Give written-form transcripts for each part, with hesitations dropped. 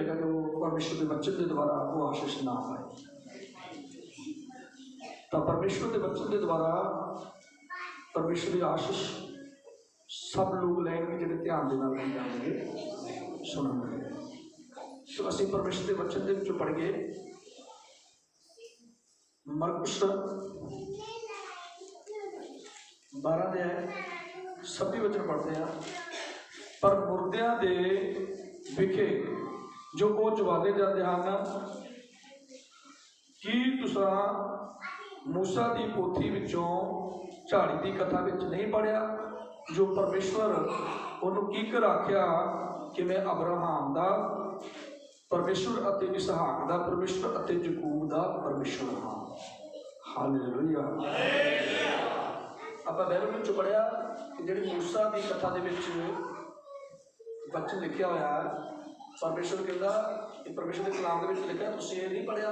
मिलेगा कि वो परमेश्वर के वचन के द्वारा वो आशीष ना पाए। तो परमेश्वर के वचन के द्वारा परमेश्वर की आशीष सब लोग लेंगे जो ध्यान के नाल जाएंगे सुनेंगे। तो असं परमेश्वर के वचन के पढ़िए मरकुस 12 अध्याय 26 वचन पढ़ते हैं। पर मुर्दियां दे विखे जो वो चवाले जाते हैं कि तुसा मूसा की पोथी विचों झाड़ी की कथा विच नहीं पढ़िया जो परमेश्वर उन्होंने कीकर आख्या कि मैं अब्राहम का परमेश्वर अते इसहाक का परमेश्वर अते याकूब का परमेश्वर हाँ। हालेलुया। आप बाइबल में पढ़िया कि जी मूसा की कथा के वचन लिखा होया परमेश्वर कहता परमेश्वर के कलाम के लिखा तुसीं ये नहीं पढ़िया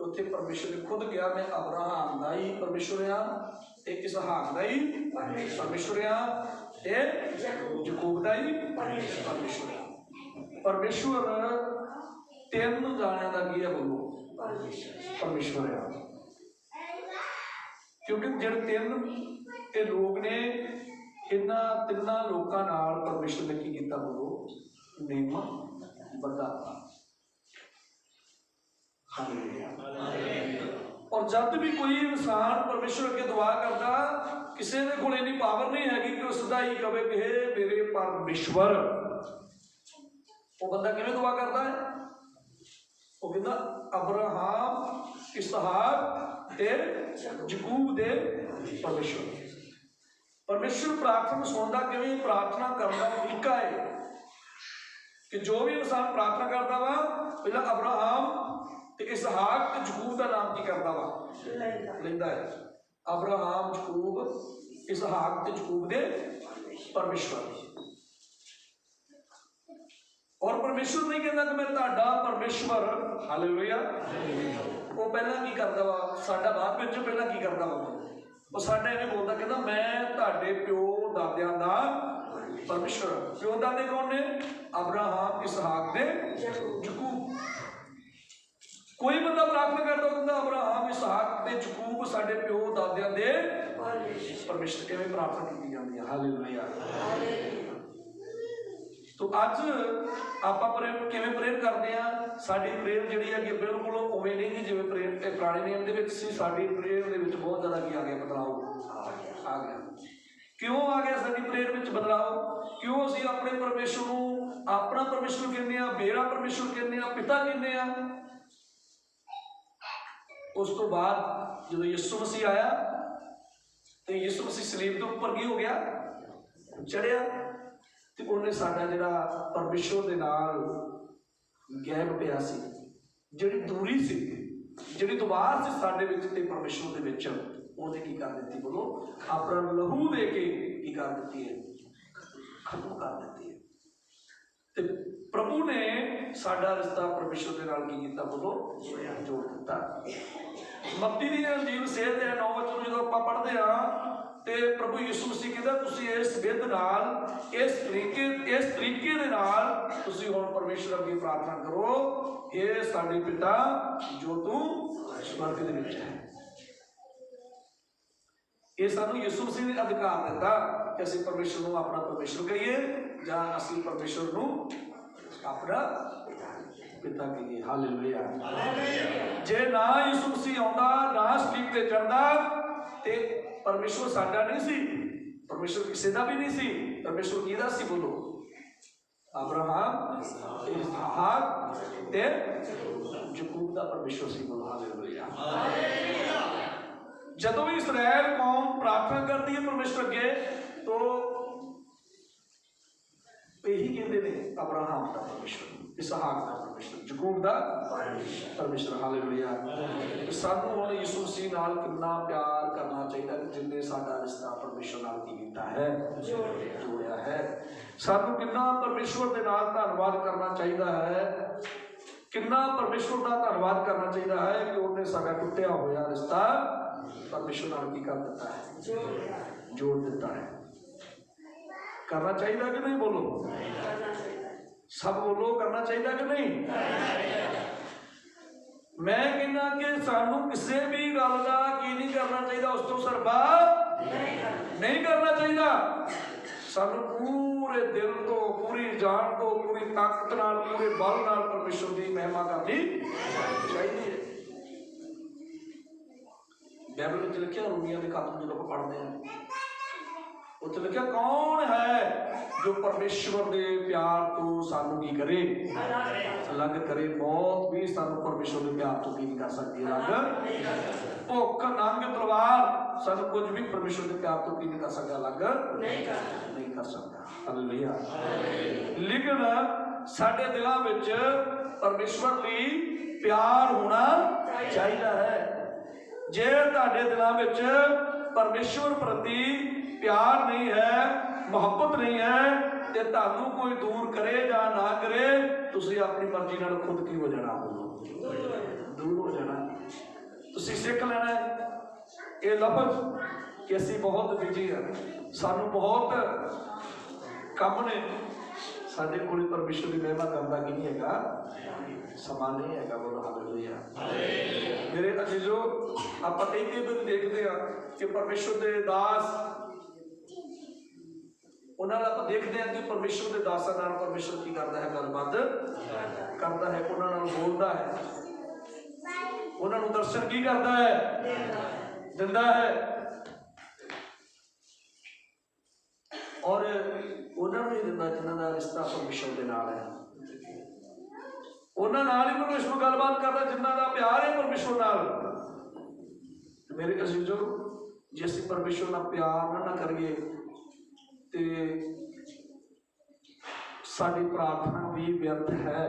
उत्थे परमेश्वर ने खुद कहा मैं अब्राहम का ही परमेश्वर हाँ एक इसहाक का ही परमेश्वर हाँ याकूब का ही परमेश्वर हाँ। परमेश्वर तीन जाणिया का की है बोलो परमेश्वर हाँ क्योंकि जिहड़े तीन ये लोग ने इन्हां तिन्हां लोकां नाल परमेश्वर ने की कीता बोलो नियम बंधाता। और जब भी कोई इंसान परमेश्वर अगे दुआ करता किसी के कोल इन्नी पावर नहीं हैगी कि वह सीधा ही कहे कि हे मेरे परमेश्वर। वो बंदा किवें दुआ करता है वो कहता अब्राहम इसहाक ते याकूब दे परमेश्वर। परमेश्वर प्रार्थना सुनता किवें प्रार्थना करना तरीका है कि जो भी इंसान प्रार्थना करता वा पहला अब्राहम ते इसहाक ते याकूब का नाम की करता वा लेंदा है। अब्राहम याकूब इसहाक ते याकूब दे परमेश्वर। और परमेश्वर नहीं कहता कि मैं तुहाडा परमेश्वर हालेलुया। वो पहला की करता वा साडा बाद विच पहला की करता वा वो साडा इवें बोलदा कहता मैं तुहाडे प्यो दादियां दा परमेश्वर। प्यो दादे कौन ने अब्राहम इसहाक दे याकूब। कोई बंदा प्रार्थना करता कहता अब्राहम इसहाक ते याकूब साडे प्यो दादियां दे परमेश्वर। किवें प्रार्थना की जाती है हालेलुया। तो अज आपां किवें प्रेयर करते हैं साडी प्रेयर जिहड़ी है कि बिल्कुल उवें नहीं जिवें प्रेयर पुराने नियम दे विच सी। साडी प्रेयर दे विच बहुत ज़्यादा की आ गया बदलाव आ गया। क्यों आ गया साडी प्रेयर विच बदलाव? क्यों असीं अपने परमेश्वर नूं अपना परमेश्वर कहने आ मेरा परमेश्वर कहने आ पिता कहने आ। उस तो बाद जो यीशु मसीह आया तो यीशु मसीह सलीब के उपर की हो गया चढ़िया तो उन्हें साडा जिहड़ा परमेश्वर दे नाल गैप पिया सी जिहड़ी दूरी सी जिहड़ी दुआर सी साडे विच ते परमेश्वर दे विच उन्हें की कर दी बोलो अपना लहू दे के की कर दी है खत्म कर दी है। तो प्रभु ने साडा रिश्ता परमेश्वर के नाल की कीता बोलो जोड़ दिता। मत्ती दी अंजील 6:9 जो आपां पढ़दे हां ते प्रभु यीशु मसीह कहता तुसीं इस विध नाल इस तरीके दे नाल तुसीं हुण परमेश्वर अगे प्रार्थना करो हे साडे पिता जो तू स्वर्ग दे विच है। ये सानू यीशु मसीह ने अधिकार दिता कि असीं परमेश्वर नूं अपना परमेश्वर कहिए जां असीं परमेश्वर नूं अपना पिता कहिए। हालेलुया। जे ना यीशु मसीह आउंदा ना सलीब ते चढ़दा ते परमेश्वर साडा नहीं सी परमेश्वर किसी का भी नहीं सी। परमेश्वर किहदा सी बोलो अब्राहम इसहाक ते याकूब का परमेश्वर सी बोलो हालेलुया। जदों भी इस्राएल कौम प्रार्थना करती है परमेश्वर अगे तो यही कहते हैं अब्राहम का परमेश्वर इसहाक का परमेश्वर याकूब का परमेश्वर हालेलुया। सानू हुण यीशु मसीह नाल कितना प्यार करना चाहिए जिन्हें साडा रिश्ता परमेश्वर नाल कीता है जोड़िया है। सानू कितना परमेश्वर दे नाल धन्नवाद करना चाहिए है कितना परमेश्वर का धन्नवाद करना चाहिए है कि उन्हें साडा टुटिया होया रिश्ता परमेश्वर नाल की कर देता है जोड़ देता है। करना चाहिए कि नहीं बोलो सब बोलो करना चाहिए कि नहीं? मैं कहना कि सानू किसी भी गल का की नहीं करना चाहिए, उस तो सरबा नहीं करना चाहिए। सानू पूरे दिल तो, पूरी जान तो, पूरी ताकत नाल, पूरे बल नाल परमेश्वर की महिमा करनी चाहिए। बाइबल में लिखा, रोमियों के खत जो आप पढ़ते हैं उत्थे लिखा, कौन है जो परमेश्वर के प्यार तो सानू की करे, अलग करे। मौत भी सानू परमेश्वर के प्यार तो की नहीं कर सकती अलग। भुख, नंग, तलवार, सानू कुछ भी परमेश्वर के प्यार तो की नहीं कर सकता अलग नहीं कर सकता। हालेलुया। लेकिन साडे दिलों विच परमेश्वर लई प्यार होना चाहिए है। जे तुहाडे दिलों विच परमेश्वर प्रति प्यार नहीं है, मुहब्बत नहीं है, तो तुहानू कोई दूर करे या ना करे, तुसीं अपनी मर्जी नाल खुद की हो जाना, दूर हो जाना। तुसीं सीख लेना है ये लफ्ज कि असीं बहुत बिजी हैं, सानू बहुत काम ने, साडे कोल परमेश्वर की महिमा करन दा की नहीं हैगा, समा नहीं हैगा। बोलो हालेलुया। मेरे अजीजो, आपां कई कई देखते हैं कि परमेश्वर के दास, उन्होंने आप देखते हैं कि परमेश्वर के दासां नाल परमेश्वर की करता है, गलबात करता है, उन्होंने बोलता है, उन्होंने दर्शन की करता है, दिंदा है, और उन्होंने दिंदा जिन्हां दा रिश्ता परमेश्वर के नाल है। उन्हां नाल ही परमेश्वर गलबात करता जिन्हां दा प्यार है परमेश्वर नाल। मेरे अजीजो, जे असीं परमेश्वर नाल प्यार ना करिए तो साडी प्रार्थना भी व्यर्थ है।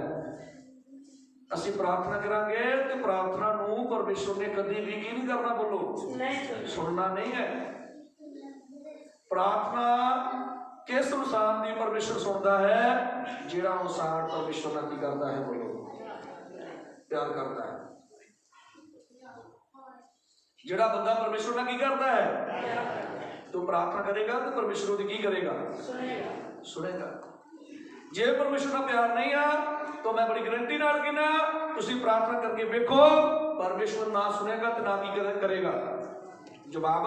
असीं प्रार्थना करांगे तो प्रार्थना नूं परमेश्वर ने कभी भी की नहीं करना, बोलो सुनना नहीं है। प्रार्थना किस इंसान की परमेश्वर सुनता है? जिहड़ा इंसान परमेश्वर नाल की करता है, बोलो प्यार करता है। जिहड़ा बंदा परमेश्वर नाल की करता है तो प्रार्थना करेगा तो परमेश्वर उसकी की करेगा, सुनेगा। जे परमेश्वर का प्यार नहीं है तो मैं बड़ी गारंटी नाल कहना, तुसीं प्रार्थना करके देखो, परमेश्वर ना सुनेगा तो ना की करेगा, जवाब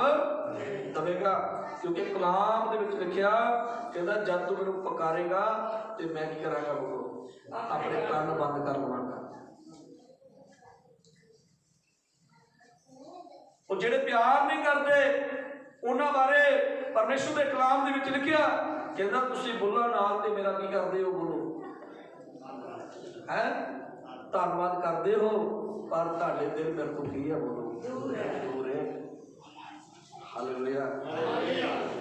देगा। क्योंकि कलाम दे विच लिखिया, कहता जब तू मैनूं पकारेगा तो मैं की करांगा, बोलो अपने कान बंद कर लवांगा। और जिहड़े प्यार नहीं करते उन्हां बारे परमेश्वर के कलाम दे विच लिखिया, कहता तुसीं बुल्लां नाल ते मेरा की करदे हो, बोलो है धन्नवाद करदे हो, पर तुहाडे दिल मेरे तो की है, बोलो दूर है। हालेलुया।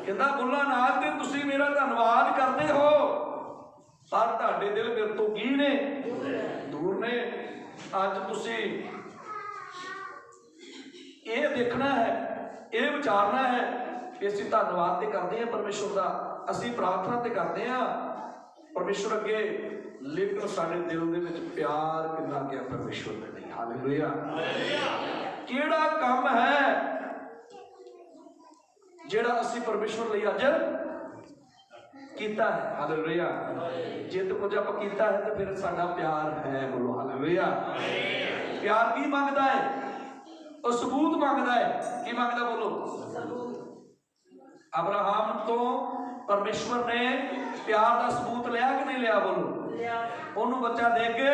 कहता बुल्लां नाल ते तुसीं मेरा धन्नवाद करदे हो, पर तुहाडे दिल मेरे तो की ने, दूर ने। अज तुसीं ये देखना है, ये विचारना है कि असीं धन्नवाद तो करते हैं परमेश्वर का, असीं प्रार्थना तो करते हैं परमेश्वर अगे, लेकिन साडे दिल दे विच प्यार कितना गया परमेश्वर दे नहीं। हालेलुया। किहड़ा काम है जिहड़ा असीं परमेश्वर लई अज कीता है? हालेलुया। जे तो कुछ आपां कीता है तो फिर साडा प्यार है, बोलो हालेलुया। प्यार की मंगदा है? और सबूत मांगता है। की मांगता, बोलो अब्राहम तो परमेश्वर ने प्यार का सबूत लिया कि नहीं लिया, बोलो उन्होंने बच्चा दे के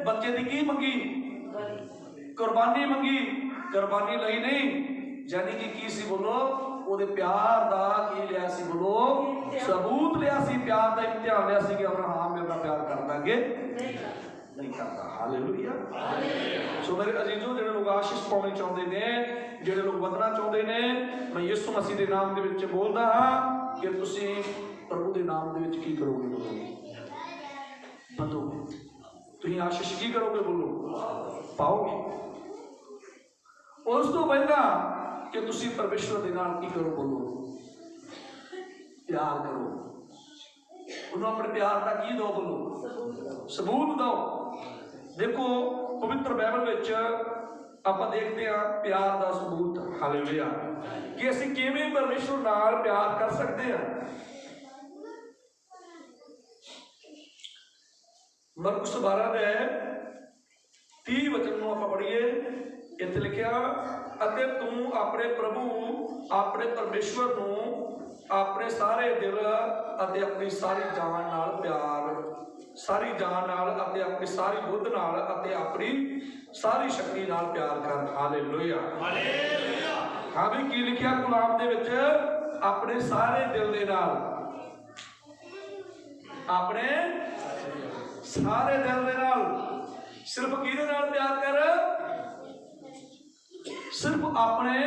बच्चे की मंगी, कुर्बानी मंगी, कुर्बानी लई नहीं, यानी कि की सी, बोलो ਉਹਦੇ प्यार का की लिया सी, बोलो सबूत लिया सी, प्यार का इम्तिहान लिया सी कि अब्राहम मेरा प्यार करता कि नहीं करता। हालेलुया। सो मेरे अजीजों, जिहड़े लोग आशीष पाउणी चाहुंदे ने, जिहड़े लोग बदलना चाहुंदे ने, मैं यीशु मसीह के नाम दे विच बोलदा हां कि तुसीं प्रभु के नाम दे विच की करोगे, बोलो बदलोगे। तुसीं आशीष की करोगे, बोलो पाओगे। उस तो पहला कि तुसीं परमेश्वर के नाल की करो, बोलो प्यार करो, उन्होंने अपने प्यार का की दो, बोलो सबूत दो। देखो पवित्र बाइबल विच आपां देखते हैं प्यार का सबूत। हालेलुया। कि असीं किवें परमेश्वर नाल प्यार कर सकते हैं। मरकुस 12 ਦੇ 30 वचन ਨੂੰ ਆਪਾਂ ਪੜ੍ਹੀਏ। ਇੱਥੇ ਲਿਖਿਆ, ਅਤੇ ਤੂੰ ਆਪਣੇ ਪ੍ਰਭੂ ਆਪਣੇ ਪਰਮੇਸ਼ਵਰ ਨੂੰ ਆਪਣੇ ਸਾਰੇ ਦਿਲ ਅਤੇ ਆਪਣੀ ਸਾਰੀ ਜਾਨ ਨਾਲ ਪਿਆਰ, ਸਾਰੀ ਜਾਨ ਨਾਲ ਅਤੇ ਆਪਣੀ ਸਾਰੀ ਬੁੱਧ ਨਾਲ ਅਤੇ ਆਪਣੀ ਸਾਰੀ ਸ਼ਕਤੀ ਨਾਲ ਪਿਆਰ ਕਰ। Hallelujah, hallelujah. ਹਾਂ ਵੀ ਕੀ ਲਿਖਿਆ ਗੁਲਾਮ ਦੇ ਵਿੱਚ? ਆਪਣੇ ਸਾਰੇ ਦਿਲ ਦੇ ਨਾਲ, ਆਪਣੇ ਸਾਰੇ ਦਿਲ ਦੇ ਨਾਲ। ਸਿਰਫ ਕਿਹਦੇ ਨਾਲ ਪਿਆਰ ਕਰ? सिर्फ अपने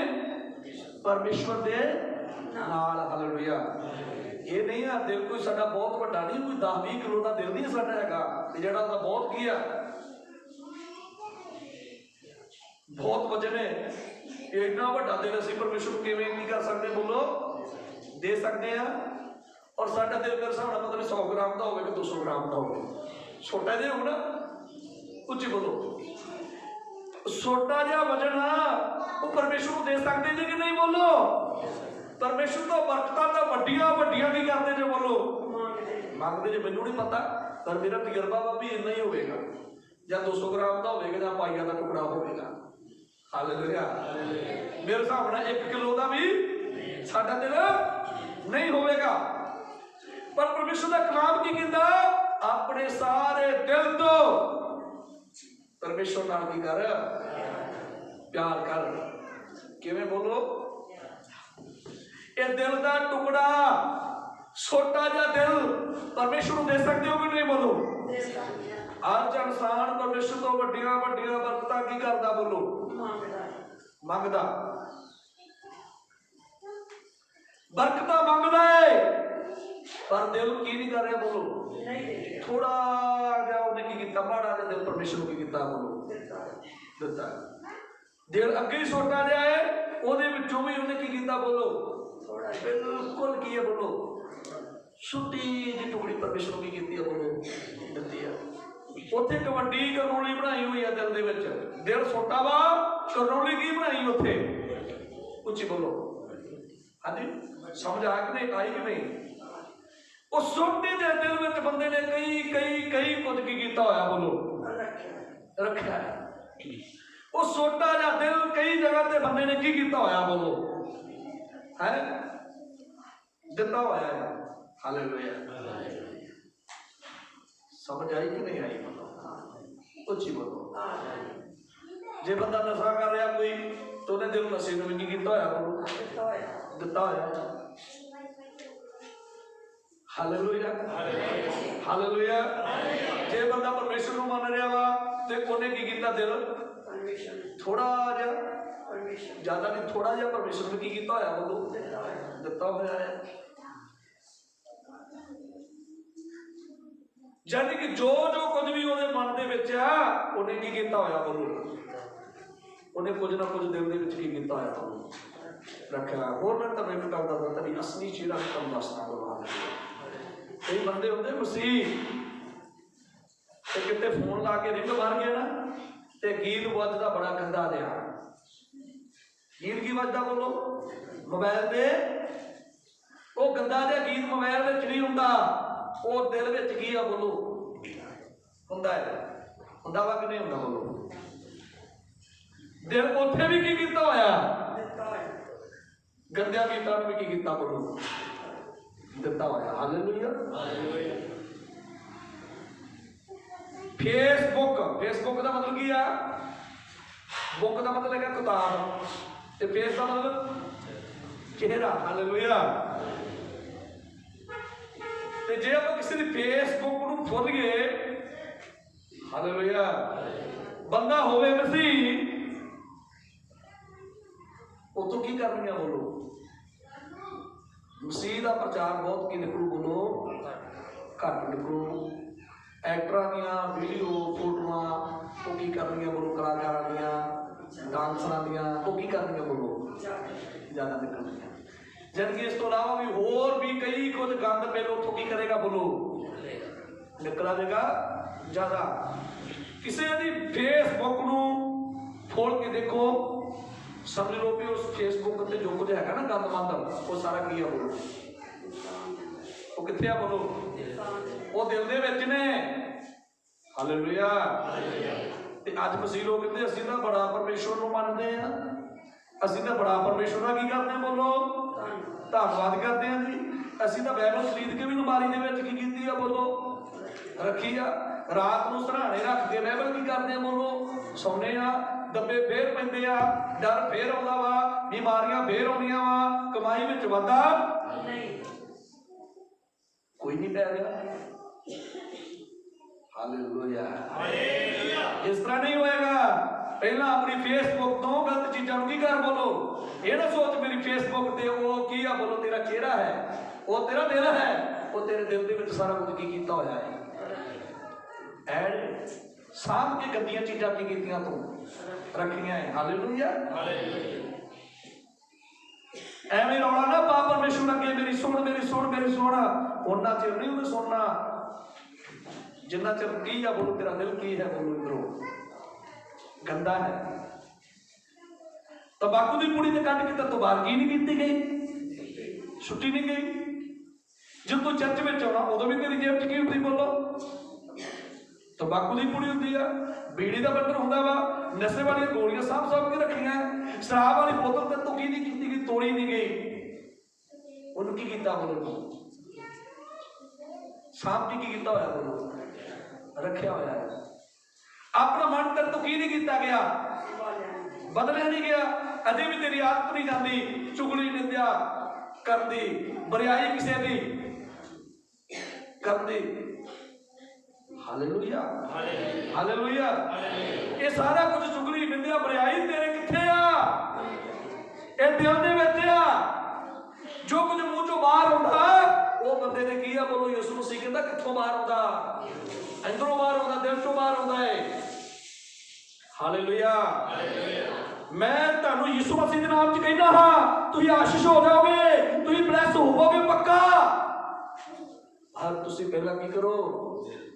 परमेश्वर दे नाल। हालेलुया। ये नहीं है दिल कोई साडा बहुत वड्डा नहीं, कोई 10-20 किलो का दिल नहीं साडा हैगा, जिहड़ा दा बहुत की है, बहुत वजन है। इतना वड्डा दिल असीं परमेश्वर किवें नहीं कर सकते? बोलो, दे सकते हैं। और साडा दिल मेरे हिसाब नाल पता नहीं 100 ग्राम का होवे कि 200 ग्राम का होवे, छोटा जिहा होगा ना। उच्ची बोलो। छोटा जिहा वजन वो परमेश्वर को दे सकते जी कि नहीं? बोलो। परमेश्वर तो बरकतां तो वड्डियां वड्डियां की करते जो? बोलो, मंगते जो। मैनू नहीं पता, पर मेरा तजर्बा वा भी इन्ना ही होगा, या 200 ग्राम का होगा, या पाइया का टुकड़ा होगा। हालेलुया। मेरे हिसाब नाल 1 किलो का भी साडा दिल नहीं होगा। पर परमेश्वर का कलाम की कहता? अपने सारे दिल तो परमेश्वर नाल की कर? प्यार कर। किवें? बोलो। ये दिल का टुकड़ा, छोटा जा दिल परमेश्वर को दे सकते हो कि नहीं? बोलो। आज इंसान परमेश्वर तो वड्डियां वड्डियां बरकतां की करदा? बोलो, मंगदा। बरकतां मंगदा है, पर दिल की नहीं कर रहा? बोलो। थोड़ा जा उन्हें की कीता, माड़ा जा दिल परमेश्वर की कीता? बोलो, दिता। दिल अगे ही छोटा जा है, ਉਹਦੇ ਵਿੱਚੋਂ ਵੀ ਉਹਨੇ ਕੀ ਕੀਤਾ? बोलो, बिल्कुल की है? बोलो, छोटी जी टुकड़ी परमेश्वर की कीती है? बोलो, दिती है। ਉੱਥੇ ਕਵੰਡੀ ਕਰਨੌਲੀ ਬਣਾਈ ਹੋਈ ਹੈ ਦਿਲ ਦੇ ਵਿੱਚ। ਦਿਲ ਛੋਟਾ ਵਾ, ਕਰਨੌਲੀ ਕੀ ਬਣਾਈ ਉੱਥੇ? ਉੱਚੀ ਬੋਲੋ। ਹਾਂਜੀ, ਸਮਝ ਆ ਕਿ ਨਹੀਂ? ਆਈ ਕਿ ਨਹੀਂ? उस छोटे जे दिल में बंदे ने कई कई कई कुछ की कीता होया? बोलो, रखा है। उस छोटा जा दिल कई जगह ते बंदे ने की कीता होया? बोलो, है दिता होया है। हालेलुया। समझ आई कि नहीं आई? बोलो, उच्ची बोलो। जे बंदा नशा कर रहा कोई, तो उन्हें दिल नशे में की कीता होया? बोलो, दिता होया। Hallelujah, hallelujah. जे बंदा परमेश्वर को मान रहा वा, ते उन्हें की कीता? दिल थोड़ा जा, ज्यादा नहीं, थोड़ा जा परमेश्वर ने की कीता होया? बोलो, दिता होया है। यानी कि जो जो कुछ भी ਉਹਦੇ मन ਦੇ ਵਿੱਚ ਆ, ਉਹਨੇ ਕੀ ਕੀਤਾ ਹੋਇਆ? बोलो, ਉਹਨੇ ਕੁਝ ਨਾ ਕੁਝ ਦਿਲ ਦੇ ਵਿੱਚ ਕੀ ਕੀਤਾ ਹੋਇਆ? बोलो, ਰੱਖਿਆ। ਹੋਰ ਮੈਂ ਤੁਹਾਨੂੰ ਇੱਕ ਗੱਲ ਦੱਸਦਾ, ਤੇਰੀ ਅਸਲੀ ਚਿਹਰਾ ਤੁਹਾਨੂੰ ਦੱਸਣਾ। बोलो, कई बंदे होंगे मसीह ते किते फोन ला के रिंग मार गया ना, ते गीत बजदा बड़ा गंदा जिहा। गीत की बजदा? बोलो, मोबाइल दे वो गंदा जिहा गीत मोबाइल विच नहीं हुंदा, वो दिल विच की आ? बोलो, हुंदा है। हुंदा वा कि नहीं हुंदा? बोलो, दिल उत्थे भी की कीता होया? गंदिया गीतां नूं भी की कीता? बोलो, दिता होया। हालेलुया। फेसबुक, फेसबुक का मतलब की है? बुक का मतलब है किताब, ते फेस का मतलब चेहरा। हालेलुया। ते जे आप किसी दी फेसबुक नूं खोल गए, हालेलुया, बंदा होवे मसीह, उतो की करनी है? बोलो, मसीह का प्रचार बहुत की निकलू? बोलो, घट निकलू। एक्टर दियां वीडियो फोटोआं वो की करनियां? बोलो, कलाकारां दियां, डांसरां दियां वो की करनियां? बोलो, ज़्यादा निकलनियां। जबकि इस तो अलावा भी होर भी कई कुछ गंद पहले उतों की करेगा? बोलो, निकला देगा ज़्यादा। किसी दी फेसबुक नूं खोल के देखो, समझ लो भी उस फेसबुक पर जो कुछ है ना गंद मंद, वो सारा की है? बोलो, वो कितने? बोलो, वो दिल दे विच ने। ਹਾਲੇਲੂਇਆ। ਤੇ ਅੱਜ ਮਸੀਹ ਲੋਕ ਕਹਿੰਦੇ ਅਸੀਂ ਤਾਂ ਬੜਾ ਪਰਮੇਸ਼ਵਰ ਨੂੰ ਮੰਨਦੇ ਆ, ਅਸੀਂ ਤਾਂ ਬੜਾ ਪਰਮੇਸ਼ਵਰ ਦਾ ਕੀ ਕਰਦੇ ਆ, ਬੋਲੋ ਧੰਨਵਾਦ ਕਰਦੇ ਆ ਜੀ। ਅਸੀਂ ਤਾਂ ਬਾਈਬਲ ਖਰੀਦ ਕੇ ਵੀ ਅਲਮਾਰੀ ਦੇ ਵਿੱਚ ਕੀ ਕੀਤੀ ਆ, ਬੋਲੋ ਰੱਖੀ ਆ। ਰਾਤ ਨੂੰ ਸਰਾਣੇ ਰੱਖ ਕੇ ਬਾਈਬਲ ਕੀ ਕਰਦੇ ਆ, ਬੋਲੋ ਸੌਂਦੇ ਆ। ਦੱਬੇ ਫੇਰ ਪੈਂਦੇ ਆ, ਡਰ ਫੇਰ ਆਉਂਦਾ ਵਾ, ਬਿਮਾਰੀਆਂ ਫੇਰ ਆਉਂਦੀਆਂ ਵਾ, ਕਮਾਈ ਵਿੱਚ ਵਾਧਾ ਕੋਈ ਨਹੀਂ ਪੈ ਰਿਹਾ। ਹਾਲੇਲੂਇਆ। ਇਸ ਤਰ੍ਹਾਂ ਨਹੀਂ ਹੋਏਗਾ। ਪਹਿਲਾਂ ਆਪਣੀ ਫੇਸਬੁੱਕ ਤੋਂ ਗਲਤ ਚੀਜ਼ਾਂ ਨੂੰ ਕੀ ਕਰ, ਬੋਲੋ ਇਹ ਨਾ ਸੋਚ ਮੇਰੀ ਫੇਸਬੁੱਕ ਤੇ ਉਹ ਕੀ ਆ, ਬੋਲੋ ਤੇਰਾ ਚਿਹਰਾ ਹੈ, ਉਹ ਤੇਰਾ ਦਿਲ ਹੈ, ਉਹ ਤੇਰੇ ਦਿਲ ਦੇ ਵਿੱਚ ਸਾਰਾ ਕੁਝ ਕੀ ਕੀਤਾ ਹੋਇਆ ਹੈ। ਐਡ ਸਾਂਭ ਕੇ ਗੰਦੀਆਂ ਚੀਜ਼ਾਂ ਕੀ ਕੀਤੀਆਂ ਤੂੰ ਰੱਖੀਆਂ ਹੈ। ਹਾਲੇਲੂਇਆ। ਐਵੇਂ ਰੌਲਾ ਨਾ ਪਾ ਪਰਮੇਸ਼ਵਰ ਅੱਗੇ, ਮੇਰੀ ਸੁਣ ਮੇਰੀ ਸੁਣ ਮੇਰੀ ਸੁਣ। ਉਹਨਾਂ ਚਿਰ ਨਹੀਂ ਉਹਨੇ ਸੁਣਨਾ ਜਿੰਨਾ ਚਿਰ ਕੀ ਆ, ਬੋਲੋ ਤੇਰਾ ਦਿਲ ਕੀ ਹੈ, ਬੋਲੋ ਇਧਰੋਂ ਗੰਦਾ ਹੈ। ਤੰਬਾਕੂ ਦੀ ਪੁੜੀ ਤੇ ਕੱਢ ਕੇ ਤਾਂ ਤੋਂ ਬਾਹਰ ਕੀ ਨਹੀਂ ਕੀਤੀ ਗਈ, ਛੁੱਟੀ ਨਹੀਂ ਗਈ। ਜਦੋਂ ਤੂੰ ਚਰਚ ਵਿੱਚ ਆਉਣਾ ਉਦੋਂ ਵੀ ਤੇਰੀ ਜੇਬ 'ਚ ਕੀ ਹੁੰਦੀ, ਬੋਲੋ ਤੰਬਾਕੂ ਦੀ ਪੁੜੀ ਹੁੰਦੀ ਆ, ਬੀੜੀ ਦਾ ਬੰਡਲ ਹੁੰਦਾ ਵਾ, ਨਸ਼ੇ ਵਾਲੀਆਂ ਗੋਲੀਆਂ ਸਾਂਭ ਕੇ ਰੱਖੀਆਂ, ਸ਼ਰਾਬ ਵਾਲੀ ਬੋਤਲ ਤੇ ਤੂੰ ਕੀ ਨਹੀਂ ਕੀਤੀ ਗਈ, ਤੋੜੀ ਨਹੀਂ ਗਈ। ਉਹਨੂੰ ਕੀ ਕੀਤਾ, ਬੋਲੋ ਸਾਂਭ ਕੇ ਕੀ ਕੀਤਾ ਹੋਇਆ, ਬੋਲੋ ਰੱਖਿਆ ਹੋਇਆ ਹੈ। ਆਪਣਾ ਮਨ ਤੇ ਤੂੰ ਕੀ ਨਹੀਂ ਕੀਤਾ ਗਿਆ, ਬਦਲਿਆ ਨਹੀਂ ਗਿਆ। ਅਜੇ ਵੀ ਤੇਰੀ ਆਦਤ ਨਹੀਂ ਜਾਂਦੀ ਚੁਗਲੀ ਨਿੰਦਿਆ ਕਰਨ ਦੀ, ਬਰਿਆਈ ਕਿਸੇ ਦੀ ਕਰਨ ਦੀ। Hallelujah hallelujah. ਇਹ ਸਾਰਾ ਕੁਝ ਚੁਗਲੀ ਨਿੰਦਿਆ ਬਰਿਆਈ ਤੇਰੇ ਕਿੱਥੇ ਆ, ਇਹ ਦਿਲ ਦੇ ਵਿੱਚ ਆ। ਜੋ ਕੁਝ ਮੂੰਹ ਚੋਂ ਬਾਹਰ ਆਉਂਦਾ ਉਹ ਬੰਦੇ ਨੇ ਕੀ ਆ, ਬੋਲੋ ਯਿਸੂ ਮਸੀਹ ਕਹਿੰਦਾ ਕਿੱਥੋਂ ਬਾਹਰ ਆਉਂਦਾ, ਅੰਦਰੋਂ ਬਾਹਰ ਆਉਂਦਾ, ਦਿਲ ਚੋਂ ਬਾਹਰ ਆਉਂਦਾ ਹੈ। ਹਾਲੇਲੂਇਆ। ਮੈਂ ਤੁਹਾਨੂੰ ਯਿਸੂ ਮਸੀਹ ਦੇ ਨਾਮ 'ਚ ਕਹਿੰਦਾ ਹਾਂ, ਤੁਸੀਂ ਆਸ਼ੀਸ਼ ਹੋ ਜਾਓਗੇ, ਤੁਸੀਂ ਬਲੈਸ ਹੋਵੋਗੇ ਪੱਕਾ। ਪਰ ਤੁਸੀਂ ਪਹਿਲਾਂ ਕੀ ਕਰੋ,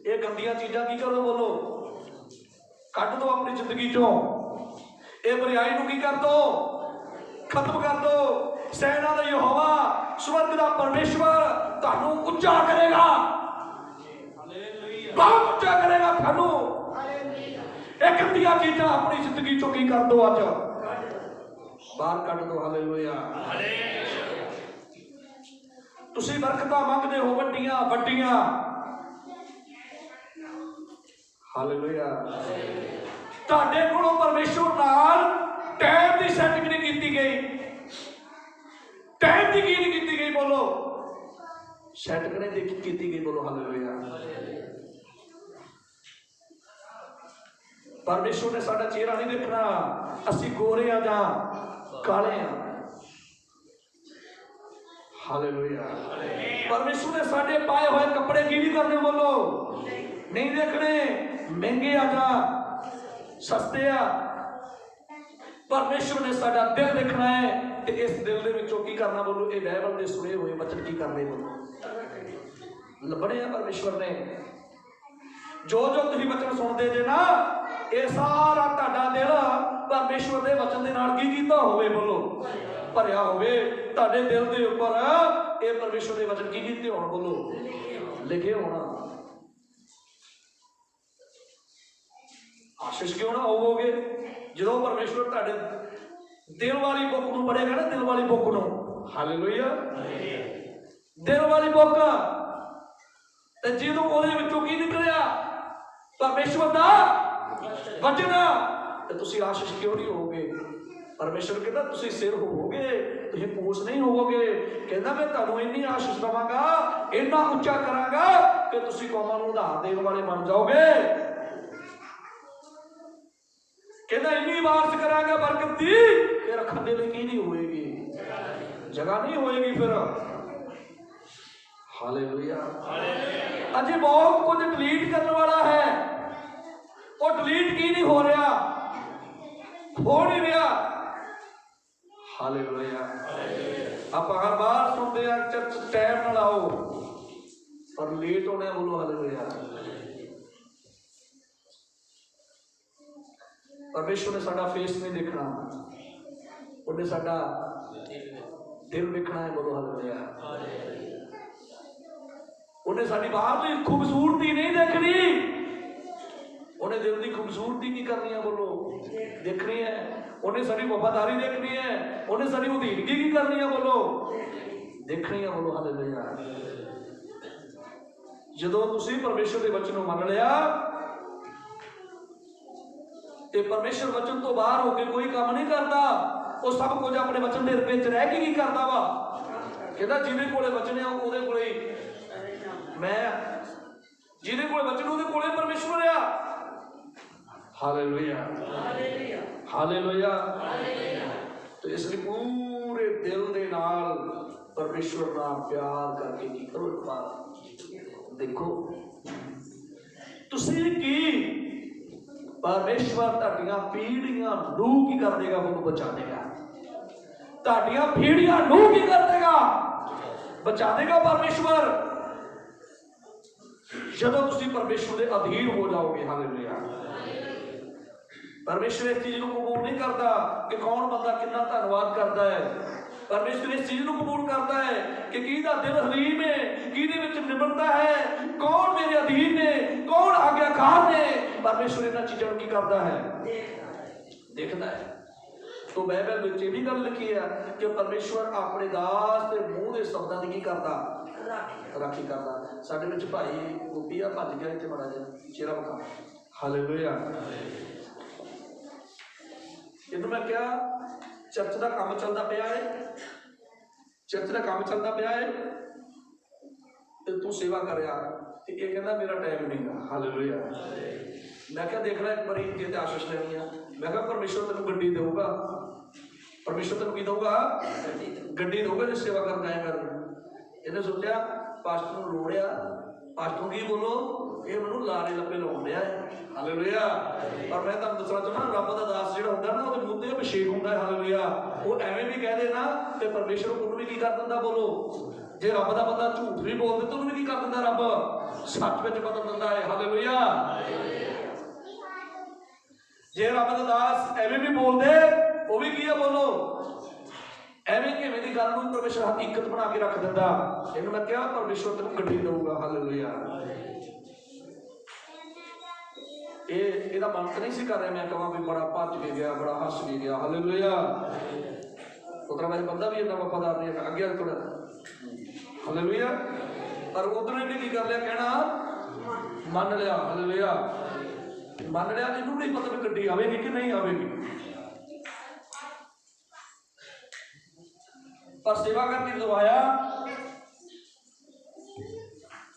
ਇਹ ਗੰਦੀਆਂ ਚੀਜ਼ਾਂ ਕੀ ਕਰੋ, ਬੋਲੋ ਕੱਢ ਦੋ ਆਪਣੀ ਜ਼ਿੰਦਗੀ ਚੋਂ। ਇਹ ਬੁਰਾਈ ਨੂੰ ਕੀ ਕਰ ਦੋ, ਖਤਮ ਕਰ ਦੋ। ਸੈਨਾ ਦਾ ਯਹੋਵਾ ਸਵਰਗ ਦਾ ਪਰਮੇਸ਼ਵਰ ਤੁਹਾਨੂੰ ਉੱਚਾ ਕਰੇਗਾ, ਬਹੁਤ ਉੱਚਾ ਕਰੇਗਾ ਤੁਹਾਨੂੰ। ਇਹ ਗੰਦੀਆਂ ਚੀਜ਼ਾਂ ਆਪਣੀ ਜ਼ਿੰਦਗੀ ਚੋਂ ਕੀ ਕਰ ਦੋ, ਅੱਜ ਬਾਹਰ ਕੱਢ ਦੋ। ਹਾਲੇਲੂਇਆ। ਤੁਸੀਂ ਬਰਕਤਾਂ ਮੰਗਦੇ ਹੋ ਵੱਡੀਆਂ ਵੱਡੀਆਂ, ਹਾਲੇਲੂਇਆ। ਤੁਹਾਡੇ ਕੋਲੋਂ ਪਰਮੇਸ਼ਵਰ ਨਾਲ ਟਾਈਮ ਦੀ ਸੈਟਿੰਗ ਨਹੀਂ ਕੀਤੀ ਗਈ, ਟਾਈਮ ਦੀ ਕੀ ਨਹੀਂ ਕੀਤੀ ਗਈ, ਬੋਲੋ ਸੈਟਿੰਗ ਨਹੀਂ ਕੀਤੀ ਗਈ, ਬੋਲੋ ਹਾਲੇਲੂਇਆ। ਪਰਮੇਸ਼ਵਰ ਨੇ ਸਾਡਾ ਚਿਹਰਾ ਨਹੀਂ ਦੇਖਣਾ, ਅਸੀਂ ਗੋਰੇ ਆ ਜਾਂ ਕਾਲੇ ਆ। ਹਾਲੇਲੂਇਆ। ਪਰਮੇਸ਼ਵਰ ਨੇ ਸਾਡੇ ਪਾਏ ਹੋਏ ਕੱਪੜੇ ਕੀ ਨਹੀਂ ਕਰਨੇ, ਬੋਲੋ ਨਹੀਂ ਦੇਖਣੇ, ਮਹਿੰਗੇ ਆ ਜਾਂ ਸਸਤੇ ਆ। ਪਰਮੇਸ਼ਵਰ ਨੇ ਸਾਡਾ ਦਿਲ ਦੇਖਣਾ ਹੈ, ਤੇ ਇਸ ਦਿਲ ਦੇ ਵਿੱਚੋਂ ਕੀ ਕਰਨਾ, ਬੋਲੋ ਇਹ ਬਾਈਬਲ ਦੇ ਸੁਣੇ ਹੋਏ ਵਚਨ ਕੀ ਕਰਨੇ, ਬੋਲੋ ਲੱਭਣੇ ਆ ਪਰਮੇਸ਼ਵਰ ਨੇ। ਜੋ ਜੋ ਤੁਸੀਂ ਵਚਨ ਸੁਣਦੇ ਜੇ ਨਾ, ਇਹ ਸਾਰਾ ਤੁਹਾਡਾ ਦਿਲ ਪਰਮੇਸ਼ਵਰ ਦੇ ਵਚਨ ਦੇ ਨਾਲ ਕੀ ਕੀਤਾ ਹੋਵੇ, ਬੋਲੋ ਭਰਿਆ ਹੋਵੇ। ਤੁਹਾਡੇ ਦਿਲ ਦੇ ਉੱਪਰ ਇਹ ਪਰਮੇਸ਼ਵਰ ਦੇ ਵਚਨ ਕੀ ਕੀਤੇ ਹੋਣ, ਬੋਲੋ ਲਿਖੇ ਹੋਣ। ਆਸ਼ੀਸ਼ ਕਿਉਂ ਨਾ ਹੋਵੋਗੇ ਜਦੋਂ ਪਰਮੇਸ਼ਵਰ ਤੁਹਾਡੇ ਦਿਲ ਵਾਲੀ ਬੁੱਕ ਨੂੰ ਪੜ੍ਹੇਗਾ ਨਾ, ਦਿਲ ਵਾਲੀ ਬੁੱਕ ਨੂੰ। ਹਾਲੇਲੂਇਆ। ਦਿਲ ਵਾਲੀ ਬੁੱਕ, ਤੇ ਜਦੋਂ ਉਹਦੇ ਵਿੱਚੋਂ ਕੀ ਨਿਕਲਿਆ, ਪਰਮੇਸ਼ਵਰ ਦਾ ਵਚਨ, ਤੇ ਤੁਸੀਂ ਆਸ਼ੀਸ਼ ਕਿਉਂ ਨਹੀਂ ਹੋਵੋਗੇ। ਪਰਮੇਸ਼ਵਰ ਕਹਿੰਦਾ ਤੁਸੀਂ ਸਿਰ ਹੋਵੋਗੇ, ਤੁਸੀਂ ਪੂਛ ਨਹੀਂ ਹੋਵੋਗੇ। ਕਹਿੰਦਾ ਮੈਂ ਤੁਹਾਨੂੰ ਇੰਨੀ ਆਸ਼ੀਸ਼ ਦੇਵਾਂਗਾ, ਇੰਨਾ ਉੱਚਾ ਕਰਾਂਗਾ ਕਿ ਤੁਸੀਂ ਕੌਮਾਂ ਨੂੰ ਉਧਾਰ ਦੇਣ ਵਾਲੇ ਬਣ ਜਾਓਗੇ। ਕਹਿੰਦਾ ਇੰਨੀ ਬਾਰਿਸ਼ ਕਰਾਂਗਾ ਬਰਕਤ ਦੀ, ਕਿ ਰੱਖਣ ਦੇ ਲਈ ਕੀ ਨਹੀਂ ਹੋਏਗੀ, ਜਗ੍ਹਾ ਨਹੀਂ ਹੋਏਗੀ ਫਿਰ। ਹਾਲੇਲੂਇਆ। ਅਜੇ ਬਹੁਤ ਕੁਝ ਡਿਲੀਟ ਕਰਨ ਵਾਲਾ ਹੈ, ਉਹ ਡਿਲੀਟ ਕੀ ਨਹੀਂ ਹੋ ਰਿਹਾ, ਹੋ ਨਹੀਂ ਰਿਹਾ। ਹਾਲੇਲੂਇਆ। ਆਪਾਂ ਹਰ ਵਾਰ ਸੁਣਦੇ ਆ ਚਰਚ ਟਾਈਮ ਨਾਲ ਆਓ, ਪਰ ਲੇਟ ਹੋਣੇ, ਬੋਲੋ ਹਾਲੇਲੂਇਆ। ਪਰਮੇਸ਼ਵਰ ਨੇ ਸਾਡਾ ਫੇਸ ਨਹੀਂ ਦੇਖਣਾ, ਉਹਨੇ ਸਾਡਾ ਦਿਲ ਵੇਖਣਾ ਹੈ, ਬੋਲੋ ਹਾਲੇਲੂਇਆ। ਉਹਨੇ ਸਾਡੀ ਬਾਹਰਲੀ ਖੂਬਸੂਰਤੀ ਨਹੀਂ ਦੇਖਣੀ, उन्हें दिल की खूबसूरती की करनी है, बोलो देखनी है। उन्हें सारी वफादारी देखनी है, उन्हें सारी उदीनगी की करनी है, बोलो देखनी है, बोलो हालेलुया। जदों तुसीं परमेश्वर के वचन मान लिया ते परमेश्वर वचन तो बाहर होकर कोई काम नहीं करता। वो सब कुछ अपने वचन के रूप में रह के की करता वा, कहता जिहदे कोले वचन है उहदे कोले मैं, जिहदे कोले वचन उहदे कोले परमेश्वर आ। Hallelujah hallelujah. तो इसलिए पूरे दिल दे नाल परमेश्वर नाल प्यार करके की करो। एक बार देखो तुसीं की परमेश्वर तुहाडियां पीढ़ियां नूं की कर देगा, बोलो बचा देगा। तुहाडियां पीढ़ियां नूं की कर देगा, बचा देगा परमेश्वर। जदों तुसीं परमेश्वर के अधीन हो जाओगे। हालेलुया। परमेश्वर इस चीज को कबूल नहीं करता कि कौन बंदा कितना धन्यवाद करता है। परमेश्वर इस चीज को कबूल करता है कि किहदा दिल हलीम है, किहदे विच निम्रता है, कौन मेरे अधीन ने, कौन आज्ञाकार ने। परमेश्वर इन्हां चीज़ों की करता है, देखता है। तो बाइबल में ये भी गल लिखी है कि परमेश्वर अपने दास के मूँह के शब्दों की करता, राखी करता। साडे विच भाई गोपी आ भज गया, इत्थे माड़ा जिहा चेहरा विखा। हालेलुया। इन्हूं मैं क्या चर्च का काम चलता पाया है, चर्च का काम चलता पाया है तो तू सेवा कर रहा, ये कहना मेरा टाइम नहीं गा। हालेलुया। मैं क्या देखना एक बारी जे आशीष लेनी है। मैं क्या परमेश्वर तेन गड्डी देगा, परमेश्वर तेन की देगा, गड्डी देगा जो सेवा कर जाए कर। इन्हें सोचा पास्टर को लोड़ आ, पास्टर की बोलो ये मैं लारे लप्पे लाउण दिया है। हालेलुया। और मैं तुहानूं दसना चाहुंदा रब दा दास जिहड़ा हुंदा ना ਉਹਦੇ ਮੂੰਹ ਤੇ ਅਭਿਸ਼ੇਕ ਹੁੰਦਾ है। हालेलुया। ਉਹ ਐਵੇਂ भी कह दे ना ਤੇ परमेश्वर ਉਹਨੂੰ भी की कर ਦਿੰਦਾ, बोलो जे रब दा बंदा झूठ भी बोल दे तो ਉਹਨੂੰ भी की कर ਦਿੰਦਾ, रब सच ਵਿੱਚ बदल ਦਿੰਦਾ है। हालेलुया। जे रब दा दास ਐਵੇਂ भी बोल दे ਉਹ भी की है, बोलो ਐਵੇਂ ਕਿਵੇਂ ਦੀ ਗੱਲ ਨੂੰ परमेश्वर हकीकत बना के रख ਦਿੰਦਾ। ਇਹਨੂੰ मैं क्या परमेश्वर ਤੈਨੂੰ ਗੱਡੀ ਦੇਊਗਾ। हालेलुया। ਇਹਦਾ ਮਨ ਤਾਂ नहीं सी कर रहा मैं कहां भी बड़ा भज के गया, बड़ा हस भी गया। हालेलुया। उधर मेरे बंदा भी इतना वफादार नहीं है, अगे थोड़ा। हालेलुया। पर उधर ने की कर लिया, कहना मान लिया। हालेलुया। मान लिया, इन्हों नहीं पता भी गड्डी आवेगी कि नहीं आवेगी, पर सेवा करके जो आया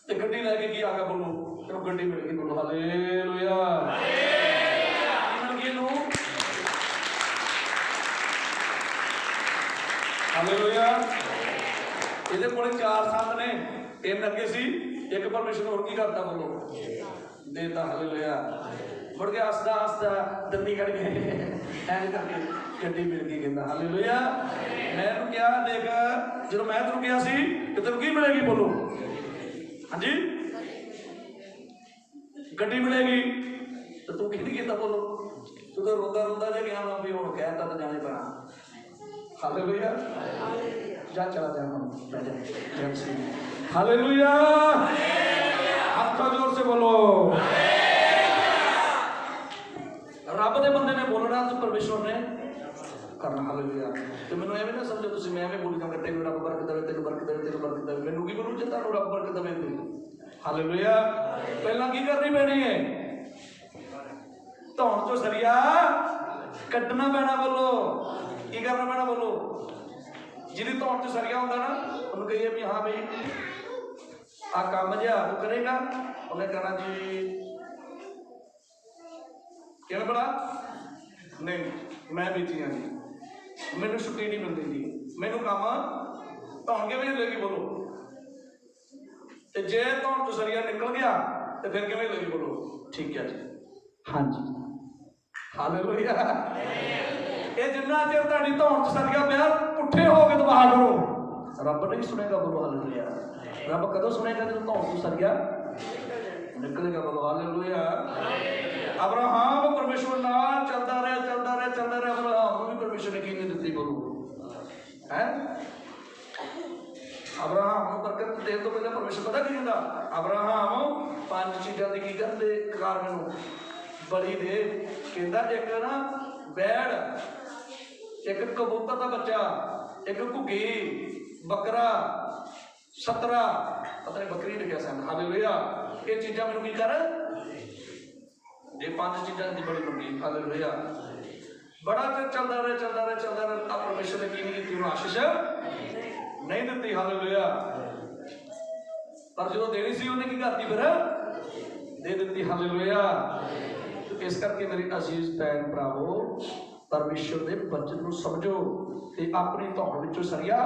तो गड्डी लैके की आ गया, बोलो तेरे गड्डी मिल गई, बोलो हालेलुया। हालेलुया। ਇਹਦੇ ਕੋਲੇ 4 ਸੰਦ ਨੇ, 3 ਅੱਗੇ ਸੀ, ਇੱਕ ਪਰਮੇਸ਼ਰ ਹੋਰ ਕੀ ਕਰਦਾ, ਬੋਲੋ ਦੇਤਾ। ਹਾਲੇਲੂਇਆ। ਮੁੜ ਕੇ ਹੱਸਦਾ ਹੱਸਦਾ ਦੰਦੀ ਕੱਢ ਕੇ ਐਂ ਕਰਕੇ ਗੱਡੀ ਮਿਲ ਗਈ, ਕਹਿੰਦਾ ਹਾਲੇਲੂਇਆ। ਮੈਂ ਇਹਨੂੰ ਕਿਹਾ ਦੇਖ ਜਦੋਂ ਮੈਂ ਤੈਨੂੰ ਕਿਹਾ ਸੀ ਕਿ ਤੈਨੂੰ ਕੀ ਮਿਲੇਗੀ, ਬੋਲੋ ਹਾਂਜੀ ਗੱਡੀ ਮਿਲੇਗੀ, ਤੇ ਤੂੰ ਕੀ ਨਹੀਂ ਕੀਤਾ, ਬੋਲੋ ਤੂੰ ਤਾਂ ਰੋਂਦਾ ਰੋਂਦਾ ਜਿਹਾ ਗਿਆ ਵਾ ਵੀ ਹੁਣ ਕਹਿਤਾ ਤਾਂ ਜਾਣੇ ਪੈਣਾ। हालेलुया। जा चला जाए हम। हालेलुया। हाथ जोर से बोलो। रब दे बंदे ने बोलना तो परमेश्वर ने करना। हालेलुया। तो मैनू एवें ना समझो तुसीं मैं एवें बोली जाऊंगा तेनू रब बरकत देवे, तेनू बरकत देवे, तेनू बरकत देवे। मैनू की बोलूं जे तुहानू रब बरकत देवे। हालेलुया। पहला की करनी पैनी है, धौण चो सरिया कड्ढना पैना, बोलो की करना पैना, बोलो जिहदी धौण च सरिया हुंदा ना उन्हें कहिए भी हाँ भाई आ काम जिहा तू करेगा, उन्हें कहना जी किवें बड़ा नहीं मैं बीती हाँ जी, मैनू छुट्टी नहीं मिलती जी, मैनू काम धौण किवें लगी, बोलो ते जे धौण च सरिया निकल गया तो फिर किवें लगी, बोलो ठीक है जी हाँ जी। हालेलुया। ये जिन्ना चिर तुहाडी धौण च सरिया पिया पुट्ठे हो के दुआ करो, रब नहीं सुनेगा, बोलो हालेलुया। रब कदों सुनेगा जब धौण च सरिया निकलेगा, बोलो हालेलुया। अब्राहम परमेश्वर नाल चलता रहा चलता रहा चलता रहा, अब्राहम को भी परमेश्वर ने की नहीं दी, बोलो है। अब्राहम बरकत देने तो पहले परमेश्वर पता की कहता, अब्राहम 5 चीज़ों की की करते कार मैनू बलि दे। कहता एक ना बैड़, एक कबूतर का बच्चा, एक घुग्गी, बकरा, सतरा, पता नहीं बकरी लिखा सन। हालेलुया। ये चीज़ां मैनूं की कर, ये 5 चीज़ां की बड़ी मंगी। हालेलुया। बड़ा चर चलता रहा परमेश्वर ने की नहीं की, उन्होंने आशीष नहीं दी। हालेलुया। पर जो देनी सी उन्हें की करती, फिर दे दी। हालेलुया। तो इस करके मेरी अजीज भैन भरावो, परमेश्वर के वचन को समझो ते अपनी धौन विचों सरिया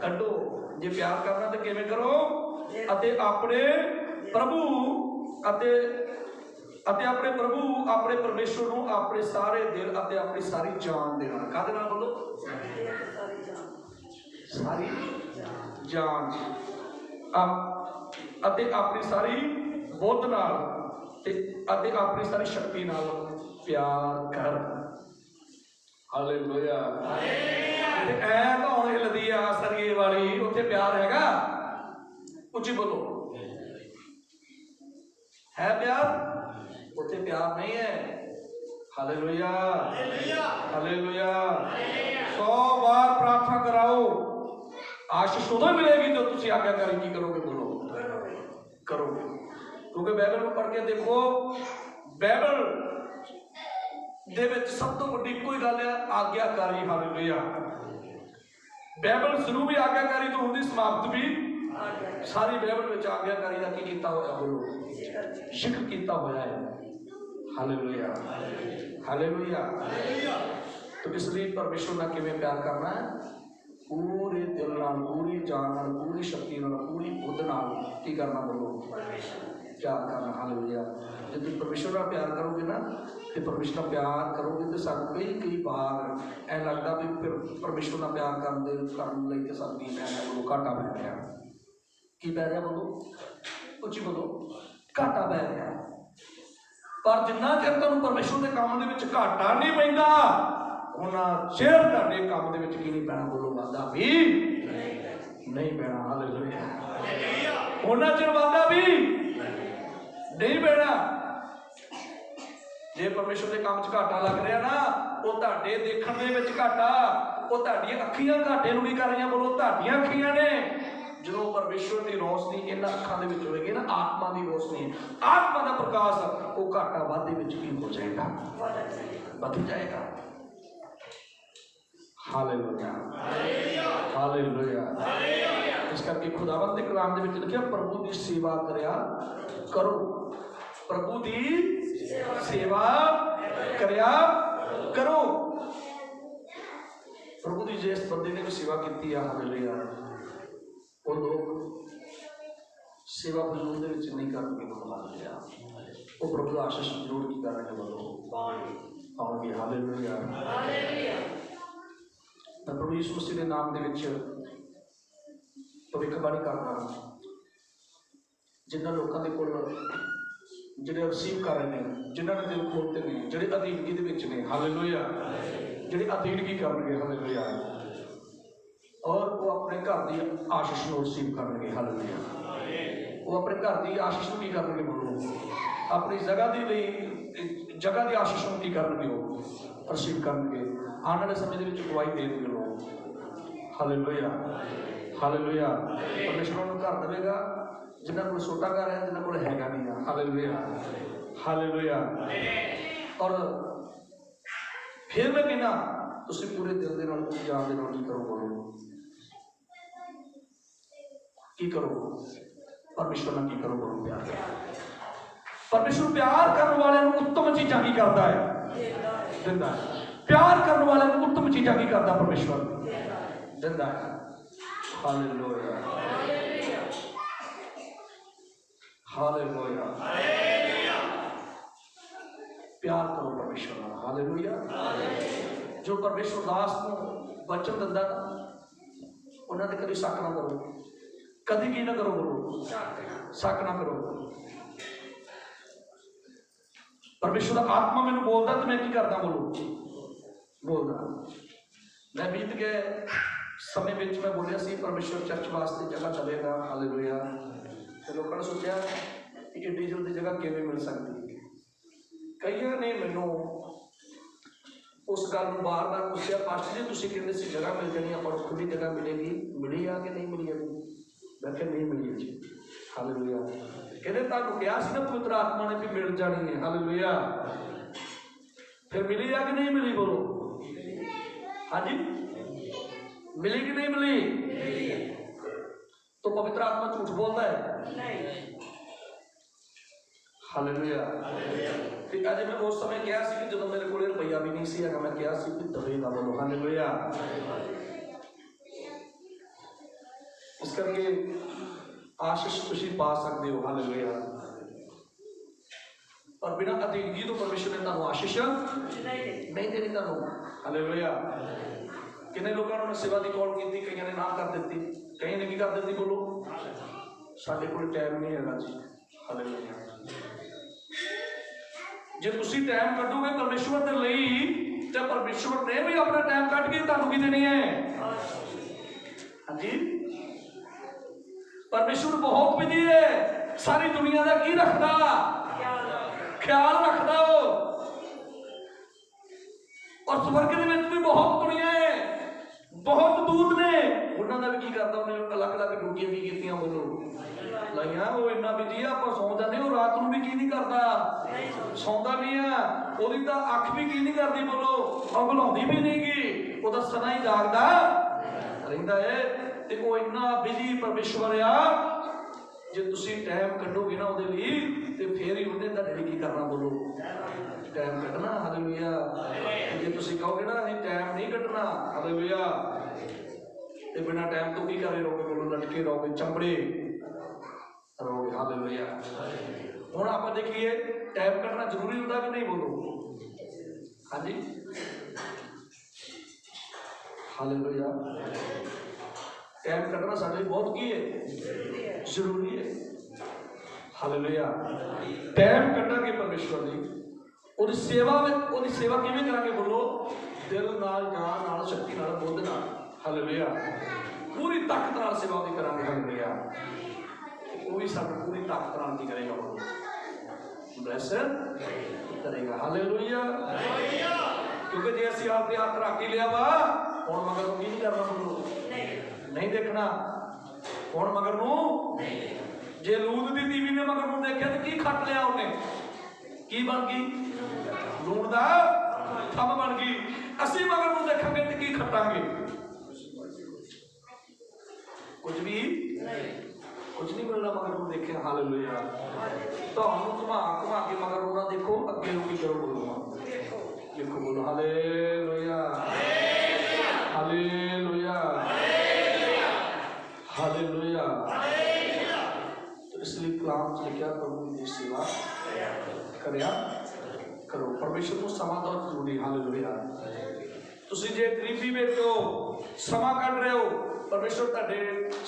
कड्डो। जे प्यार करना तो किवें करो, अते अपने प्रभु अपने प्रभु अपने परमेश्वर को अपने सारे दिल अते अपनी सारी जान देना। काहदे नाल बोलो? सारी जान अते अपनी सारी बुद्ध नाल अते अपनी सारी शक्ति नाल प्यार कर। हालेलुया। ऐ धौन हिलदी आ सरिये वाली, उत्थे प्यार हैगा? उच्ची बोलो, है प्यार? उत्थे प्यार नहीं है। हालेलुया। हालेलुया। 100 बार प्रार्थना कराओ, आशीष उदों मिलेगी जो तुम आज्ञाकारी की करोगे। बोलो करोगे। क्योंकि बाइबल को पढ़ के देखो, बाइबल दे विच सब तो वड्डी कोई गल है आज्ञाकारी। हालेलुया। बाइबल शुरू भी आज्ञाकारी तो होंदी, समाप्त भी सारी बाइबल में आज्ञाकारी का की कीता होया। बोलो जिक्र कीता होया है। हालेलुया। हालेलुया। तो इसलिए परमेश्वर नाल किवें प्यार करना है? पूरे दिल नाल, पूरी जान नाल, पूरी शक्ति नाल, पूरी बुद्ध नाल की करना? बोलो प्यार करना। हालेलुया। जब तुम परमेश्वर नाल प्यार करोगे ना, तो परमेश्वर नाल प्यार करोगे तो सानूं कई बार ऐ लगता भी फिर परमेश्वर नाल प्यार करने लई ते सानूं की पै रहा? बोलो घाटा पै रहा। की पै रहा? बोलो उच्ची बोलो, घाटा पै रहा। पर जिन्ना चिर तुहानूं परमेश्वर के काम दे विच घाटा नहीं पैंदा, उन्ना चिर तुहाडे काम दे विच की नहीं पैना? बोलो वाधा भी नहीं पैना। हालेलुया। उन्ना चिर वाधा भी नहीं पैना। जे परमेश्वर के काम च घाटा लग रहा ना, वो तुहाडे देखण दे विच घाटा, वो तुहाडीआं अखीआं घाटे नूं नहीं कर रहीआं। बोलो तुहाडीआं अखीआं ने जो परमेश्वर की रोशनी इन्हां अखां दे विच होएगी ना, आत्मा की रोशनी, आत्मा का प्रकाश, वो घाटा वाधे विच की हो जाएगा? बध जाएगा। हालेलुया। हालेलुया। इस करके खुदावंद के कलाम दे विच लिखिआ, प्रभु की सेवा करया करो। प्रभु की सेवा करया करो। प्रभु की जिस बंदे ने भी सेवा की है, हालेलुया, वो लोग सेवा फजूल दे विच नहीं करके हालेलुया, वो प्रभु का आशीष जरूर की करेंगे। बोलो पाओगे। हालेलुया। मैं प्रभु यीशु मसीह के नाम दे विच भविष्यवाणी करना, जिन्होंने लोगों के कोल जिन्हें रिसीव कर रहे हैं, जिन्होंने दिल खोलते हैं, जिहड़े अधीनगी दे विच ने। हालेलुया। जिहड़े अधीनगी करनगे। हालेलुया। और वो अपने घर की आशीष को रिसीव करनगे। हालेलुया। वो अपने घर की आशीष को की करनगे? बोलो अपनी जगह की आशीष को की करनगे? वो रिसीव करनगे। आने वाले समय के गवाही देंगे लोग। हालेलुया। हालेलुया। परमेश्वर उन्होंने घर देगा जिन्होंने को छोटा घर है, जिन्होंने को हैगा नहीं है। हालेलुया। हालेलुया। और फिर मैं कहना, तुसीं पूरे दिल दे नाल, पूरी जान दे नाल की करो? बोलो की करो? परमेश्वर नाल की करो? बोलो प्यार। परमेश्वर प्यार करने वाले उत्तम चीज़ां की करता है? दिंदा है। प्यार करने वाले उत्तम चीज़ां की करता? परमेश्वर दिंदा है। हालेलुया। हालेलुया। प्यार करो परमेश्वर नाल। हालेलुया। जो परमेश्वर दास को वचन दिंदा ना, उन्होंने कभी शक ना करो, कभी की ना करो? बोलो शक ना करो। परमेश्वर आत्मा मैनू बोलता तो मैं की करता? बोलो बोलना। मैं बीत गए समय में मैं बोलिया सी परमेश्वर चर्च वास्ते जगह चलेगा। हालेलुया। तो लोगों ने सोचा कि एड्डी जल्दी जगह किवें मिल सकती? ਕਈਆਂ ਨੇ ਮੈਨੂੰ ਉਸ ਗੱਲ ਨੂੰ ਬਾਰ-ਬਾਰ ਪੁੱਛਿਆ, ਪਾਸਟਰ ਜੀ ਤੁਸੀਂ ਕਹਿੰਦੇ ਸੀ ਜਗ੍ਹਾ ਮਿਲ ਜਾਣੀ, ਆਪਾਂ ਨੂੰ ਖੁੱਲੀ ਜਗ੍ਹਾ ਮਿਲੇਗੀ, ਮਿਲੀ ਆ ਕਿ ਨਹੀਂ ਮਿਲੀ ਅਜੇ? ਮੈਂ ਕਿਹਾ ਨਹੀਂ ਮਿਲੀ ਜੀ। ਹਾਲੇਲੂਇਆ। ਕਹਿੰਦੇ ਤੁਹਾਨੂੰ ਕਿਹਾ ਸੀ ਨਾ ਪਵਿੱਤਰ ਆਤਮਾ ਨੇ ਵੀ ਮਿਲ ਜਾਣੀ ਹੈ। ਹਾਲੇਲੂਇਆ। ਫਿਰ ਮਿਲੀ ਆ ਕਿ ਨਹੀਂ ਮਿਲੀ? ਬੋਲੋ ਹਾਂਜੀ, ਮਿਲੀ ਕਿ ਨਹੀਂ ਮਿਲੀ? तो पवित्र आत्मा झूठ बोलता है? हालेलुया। अज मैं उस समय कहा कि जो मेरे को रुपया भी नहीं सी, मैं कहा कि दवे ना बोलो। हालेलुया। इस करके आशीष तुसी पा सकते हो। हालेलुया। और बिना अधीनगी तो परमेश्वर ने तुहानू आशीष नहीं देनी तुहानू। हालेलुया। किन्ने लोगों ने सेवा की कॉल की, कई ने ना कर दी, कई ने की कर दी? बोलो साडे कोल टाइम नहीं है जी। हालेलुया। जे तुसी टाइम कढोगे परमेश्वर दे लई ते परमेश्वर ने भी अपना टाइम कढ के तुहानू की देनी है। हाँ जी, परमेश्वर बहुत बिजी है, सारी दुनिया का की रखता, ख्याल रखता। और स्वर्ग दे विच भी बहुत दुनिया है, बहुत दूत ने, उन्होंने भी की करता, उन्हें अलग अलग ड्यूटियां भी कीतियां। बोलो लाइया। वो इन्ना बिजी है, आप सौ जाते, वो रात को भी की नहीं करता, सौंदा नहीं है, वो तो अख भी की नहीं करती। बोलो अंगलाउंदी भी नहीं गी, वो सदा ही जागदा रहिंदा है। ते वो इन्ना बिजी परमेश्वर आ, जे तुसी टाइम कढोगे ना उहदे लई ते फिर ही उहने तुहाडे लई की करना। बोलो टाइम कढना। हालेलुया। जे तुसी कहोगे ना नहीं टाइम नहीं कढना, हालेलुया, ते बिना टाइम तो की करे रहोगे? बोलो लटके रहोगे, चंबड़े रहोगे। हालेलुया। हुण आपां देखिए टाइम कढना जरूरी होता कि नहीं? बोलो हाँ जी। हालेलुया। टाइम कढना साडे लई बहुत की है, जरूरी है। हालेलुया। टाइम कढांगे परमेश्वर लई, ਉਹਦੀ सेवा किवें करांगे? बोलो दिल नाल, जान नाल, शक्ति नाल, बुद्ध नाल। हालेलुया। पूरी ताकत नाल सेवा भी करांगे। हालेलुया। वो भी सानू पूरी ताकत नाल की करेगा? बोलो ब्लेस करेगा। हालेलुया। क्योंकि जे असीं आपदे हत्थ रख के लिया वा, हुण मगर नूं की नहीं करना? बोलो नहीं देखना। हुण मगर नूं, जे लूत दी तीवी ने मगर नूं देखिया तो की खट लिया उन्हें? की बन गई? लूण दा थम बन गई। असीं मगर नूं देखांगे तो की खटांगे? कुछ भी कुछ नहीं मिलना मगर नूं देखिया। हालेलुया। तुहानूं घुमा घुमा के मगर नूं ना देखो, अगे नूं की करो? बोलो देखो। बोलो हालेलुया। हालेलुया। हालेलुया। तो इसलिए कलाम च लिखा प्रभु की सेवा करिया करो, परमेश्वर को समा दो जरूरी। हालेलुया। तुसी जे गरीबी विच हो, समा कढ रहे हो, परमेश्वर तुहाडे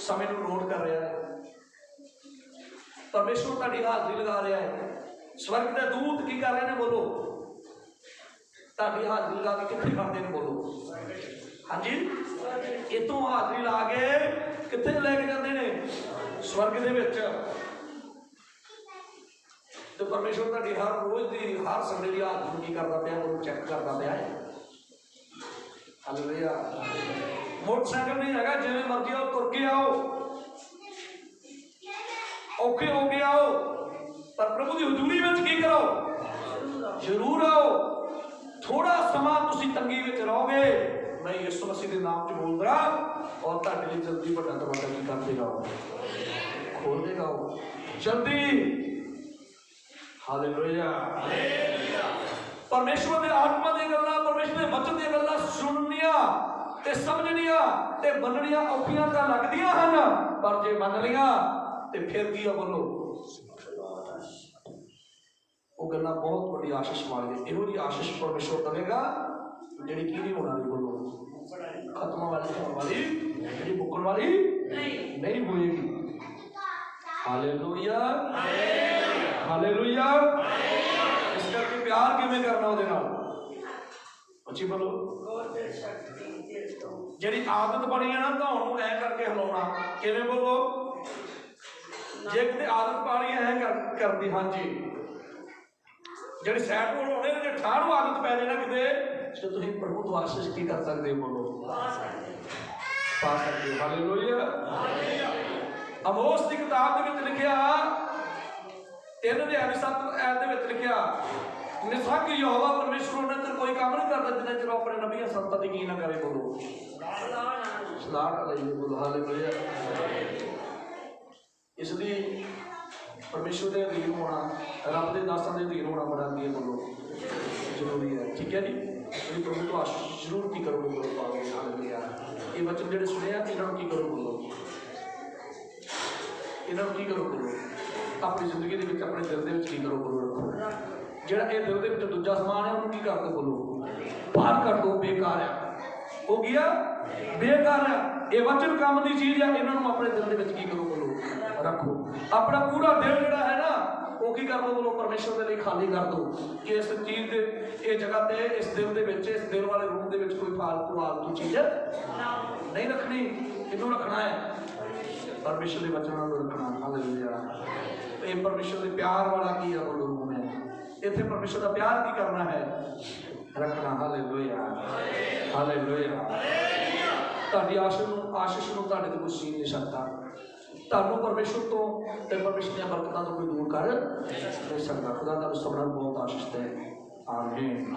समय नूं नोट कर रहा है, परमेश्वर तुहाडी हाजरी लगा रहा है। स्वर्ग दे दूत की कर रहे हैं? बोलो तुहाडी हाजरी लगा के कित्थे खड़दे ने? बोलो हाँ जी। इतों हाजरी ला के कित्थे लैके जांदे ने? स्वर्ग दे विच। तो परमेश्वर तुहाडी हर रोज की, हर संडे की हाजरी की करता पिया? बोलो चेक करता पिया है। हालेलुया। मोटरसाइकिल नहीं है, जिवें मर्जी आओ, तुर के आओ, औखे हो के आओ, पर प्रभु की हजूरी में की करो? जरूर आओ। थोड़ा समा तुसी तंगी में रहोगे, मैं यीशु मसीह के नाम च बोल रहा, और तुहाडे लई जल्दी बड़ा दरवाजा की कर देगा, खोल देगा जल्दी। हालेलुया। परमेश्वर दे आत्मा दी गल्लां, परमेश्वर दे वचन दी गल्लां सुननियां ते समझनियां ते मननियां औखियां तां लगदियां हन, पर जे मन लियां ते फिर की? बोलो वो गल्लां बहुत बड़ी आशीष वाली है। इहो जी आशीष परमेश्वर देगा जिहड़ी की नहीं होना? बोलो खत्म वाली, होने वाली, जिहड़ी मुकण वाली नहीं होएगी। हालेलुया। हालेलुया। इस करके प्यार किवें करना उहदे नाल? अच्छी बोलो। जिहड़ी आदत बनी है ना तुहानूं ऐ करके हिलाउणा, किवें? बोलो जे किते आदत पानी ऐ करदी। हाँ जी। ਜਿਹੜੇ ਸਾਈਡ ਨੂੰ ਹੋਣੇ ਨੇ, ਜੇ ਠਾਹ ਨੂੰ ਆਦਤ ਪੈ ਜਾਏ ਨਾ ਕਿਤੇ, ਤੇ ਤੁਸੀਂ ਪ੍ਰਭੂ ਤੋਂ ਆਸ਼ੀਸ਼ ਕੀ ਕਰ ਸਕਦੇ ਹੋ? ਬੋਲੋ, ਪਾ ਸਕਦੇ ਹੋ। ਹਾਲੇਲੂਇਆ। ਅਮੋਸ ਦੀ ਕਿਤਾਬ ਦੇ ਵਿੱਚ ਲਿਖਿਆ 3:7 ਦੇ ਵਿੱਚ ਲਿਖਿਆ, ਨਿਸੱਕ ਯਹੋਵਾ ਪਰਮੇਸ਼ਰ ਉਹਨਾਂ ਤੇ ਕੋਈ ਕੰਮ ਨਹੀਂ ਕਰਦਾ ਜਿੰਨਾ ਚਿਰ ਆਪਣੇ ਨਬੀਆਂ ਸੰਤਾਂ ਦੀ ਕੀ ਨਾ ਕਰੇ। ਬੋਲੋ, ਸਲਾਹ ਲਈ। ਬੋਲੋ ਹਾਲੇਲੂਇਆ। ਇਸ ਲਈ ਪਰਮੇਸ਼ਰ ਦੇ ਅਧੀਨ ਹੋਣਾ, ਰੱਬ ਦੇ ਦਾਸਾਂ ਦੇ ਅਧੀਨ ਹੋਣਾ ਬੜਾ ਕੀ ਹੈ? ਬੋਲੋ, ਜ਼ਰੂਰੀ ਹੈ। ਠੀਕ ਹੈ ਜੀ। ਤੁਸੀਂ ਪ੍ਰਭੂ ਤੋਂ ਆਸ਼ੀਸ਼ ਜ਼ਰੂਰ ਕੀ ਕਰੋਗੇ? ਬੋਲੋ ਪਾਓਗੇ। ਹਾਲੇਲੂਇਆ। ਇਹ ਵਚਨ ਜਿਹੜੇ ਸੁਣੇ ਆ ਇਹਨਾਂ ਨੂੰ ਕੀ ਕਰੋ? ਬੋਲੋ, ਇਹਨਾਂ ਨੂੰ ਕੀ ਕਰੋ? ਬੋਲੋ, ਆਪਣੀ ਜ਼ਿੰਦਗੀ ਦੇ ਵਿੱਚ, ਆਪਣੇ ਦਿਲ ਦੇ ਵਿੱਚ ਕੀ ਕਰੋ? ਬੋਲੋ, ਰੱਖੋ। ਜਿਹੜਾ ਇਹ ਦਿਲ ਦੇ ਵਿੱਚ ਦੂਜਾ ਸਮਾਨ ਹੈ ਉਹਨੂੰ ਕੀ ਕਰ ਦਿਓ? ਬੋਲੋ, ਬਾਹਰ ਕਰ ਦਿਓ। ਬੇਕਾਰ ਆ, ਹੋ ਗਿਆ ਬੇਕਾਰ ਆ। ਇਹ ਵਚਨ ਕੰਮ ਦੀ ਚੀਜ਼ ਆ, ਇਹਨਾਂ ਨੂੰ ਆਪਣੇ ਦਿਲ ਦੇ ਵਿੱਚ ਕੀ ਕਰੋ? ਬੋਲੋ, ਰੱਖੋ। ਆਪਣਾ ਪੂਰਾ ਦਿਲ ਜਿਹੜਾ ਹੈ ਨਾ ਉਹ ਕੀ ਕਰ ਦਿਓ? ਬੋਲੋ, ਪਰਮੇਸ਼ਰ ਦੇ ਲਈ ਖਾਲੀ ਕਰ ਦਿਓ ਕਿ ਇਸ ਚੀਜ਼ ਦੇ, ਇਹ ਜਗ੍ਹਾ ਤੇ, ਇਸ ਦਿਲ ਦੇ ਵਿੱਚ, ਇਸ ਦਿਲ ਵਾਲੇ ਰੂਮ ਦੇ ਵਿੱਚ ਕੋਈ ਫਾਲਤੂ ਚੀਜ਼ ਨਹੀਂ ਰੱਖਣੀ। ਇਹਨੂੰ ਰੱਖਣਾ ਹੈ ਪਰਮੇਸ਼ਰ ਦੇ ਵਚਨਾਂ ਨੂੰ ਰੱਖਣਾ। ਹਾਲੇਲੂਇਆ। ਇਹ ਪਰਮੇਸ਼ਰ ਦੇ ਪਿਆਰ ਵਾਲਾ ਕੀ ਆ? ਬੋਲੋ, ਰੂਮ ਹੈ। ਇੱਥੇ ਪਰਮੇਸ਼ਰ ਦਾ ਪਿਆਰ ਕੀ ਕਰਨਾ ਹੈ? ਰੱਖਣਾ। ਹਾਲੇਲੂਇਆ। ਹਾਲੇਲੂਇਆ। ਤੁਹਾਡੀ ਆਸ਼ੀਸ਼ ਨੂੰ ਤੁਹਾਡੇ ਤੋਂ ਕੁਝ ਛੀਨ ਨਹੀਂ ਸਕਦਾ। ਤੁਹਾਨੂੰ ਪਰਮੇਸ਼ਰ ਤੋਂ ਤੇ ਪਰਮੇਸ਼ਰ ਦੀਆਂ ਬਰਕਤਾਂ ਤੋਂ ਕੋਈ ਦੂਰ ਕਰ ਨਹੀਂ ਸਕਦਾ। ਖੁਦਾ ਤੁਹਾਨੂੰ ਸਭਨਾਂ ਨੂੰ ਬਹੁਤ ਆਸ਼ੀਸ਼ ਦੇ। ਆਮੀਨ।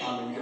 ਆਮੀਨ।